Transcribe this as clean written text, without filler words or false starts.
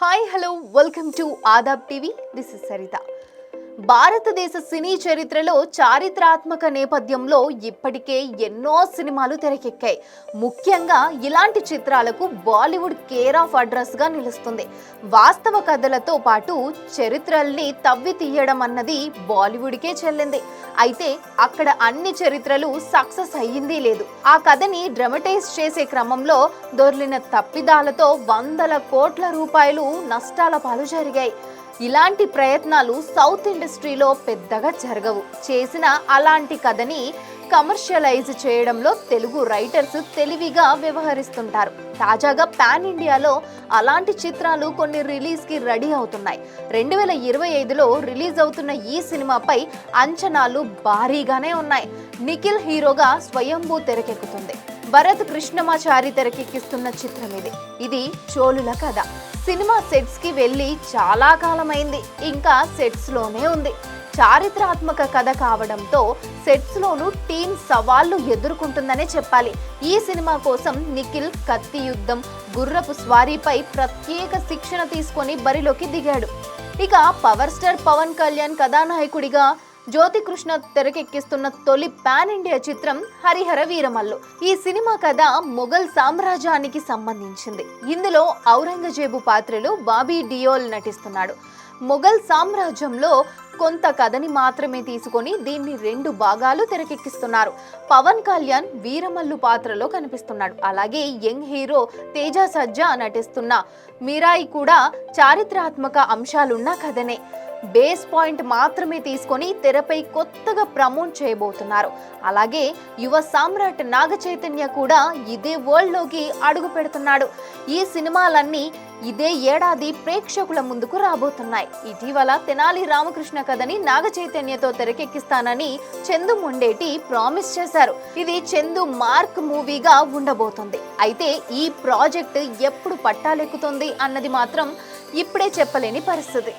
Hi hello welcome to Aadab TV. This is Saritha. భారతదేశ సినీ చరిత్రలో చారిత్రాత్మక నేపథ్యంలో ఇప్పటికే ఎన్నో సినిమాలు తెరకెక్కాయి. ముఖ్యంగా ఇలాంటి చిత్రాలకు బాలీవుడ్ కేర్ ఆఫ్ అడ్రస్ గా నిలుస్తుంది. వాస్తవ కథలతో పాటు చరిత్రల్ని తవ్వి తీయడం అన్నది బాలీవుడ్కే చెల్లింది. అయితే అక్కడ అన్ని చరిత్రలు సక్సెస్ అయ్యింది లేదు. ఆ కథని డ్రమటైజ్ చేసే క్రమంలో దొర్లిన తప్పిదాలతో వందల కోట్ల రూపాయలు నష్టాల పాలు జరిగాయి. ఇలాంటి ప్రయత్నాలు సౌత్ ఇండస్ట్రీలో పెద్దగా జరగవు. చేసిన అలాంటి కథని కమర్షియలైజ్ చేయడంలో తెలుగు రైటర్స్ తెలివిగా వ్యవహరిస్తుంటారు. తాజాగా పాన్ ఇండియాలో అలాంటి చిత్రాలు కొన్ని రిలీజ్కి రెడీ అవుతున్నాయి. 2025లో రిలీజ్ అవుతున్న ఈ సినిమాపై అంచనాలు భారీగానే ఉన్నాయి. నిఖిల్ హీరోగా స్వయంభూ తెరకెక్కుతుంది. భరత్ కృష్ణమాచారి తెరకెక్కిస్తున్న చిత్రం ఇది చోళుల కథ. సినిమా సెట్స్ కి వెళ్ళి చాలా కాలమైంది, ఇంకా సెట్స్ లోనే ఉంది. చారిత్రాత్మక కథ కావడంతో సెట్స్ లోను టీమ్ సవాళ్లు ఎదుర్కొంటుందనే చెప్పాలి. ఈ సినిమా కోసం నిఖిల్ కత్తి యుద్ధం, గుర్రపు స్వారీపై ప్రత్యేక శిక్షణ తీసుకొని బరిలోకి దిగాడు. ఇక పవర్ స్టార్ పవన్ కళ్యాణ్ కథానాయకుడిగా జ్యోతికృష్ణ తెరకెక్కిస్తున్న తొలి పాన్ ఇండియా చిత్రం హరిహర వీరమల్లు. ఈ సినిమా కథ మొఘల్ సామ్రాజ్యానికి సంబంధించింది. ఇందులో ఔరంగజేబు పాత్రలో బాబీ డియోల్ నటిస్తున్నాడు. మొఘల్ సామ్రాజ్యంలో కొంత కథని మాత్రమే తీసుకొని దీన్ని 2 భాగాలు తెరకెక్కిస్తున్నారు. పవన్ కళ్యాణ్ వీరమల్లు పాత్రలో కనిపిస్తున్నాడు. అలాగే యంగ్ హీరో తేజ సజ్జా నటిస్తున్న మీరాయి కూడా చారిత్రాత్మక అంశాలున్న కథనే. బేస్ పాయింట్ మాత్రమే తీసుకొని తెరపై కొత్తగా ప్రమోట్ చేయబోతున్నారు. అలాగే యువ సామ్రాట్ నాగ చైతన్య కూడా ఇదే వరల్డ్ లోకి అడుగు పెడుతున్నాడు. ఈ సినిమాలన్నీ ఇదే ఏడాది ప్రేక్షకుల ముందుకు రాబోతున్నాయి. ఇటీవల తెనాలి రామకృష్ణ కథని నాగ చైతన్యతో తెరకెక్కిస్తానని చందు మొండేటి ప్రామిస్ చేశారు. ఇది చందు మార్క్ మూవీగా ఉండబోతుంది. అయితే ఈ ప్రాజెక్ట్ ఎప్పుడు పట్టాలెక్కుతుంది అన్నది మాత్రం ఇప్పుడే చెప్పలేని పరిస్థితి.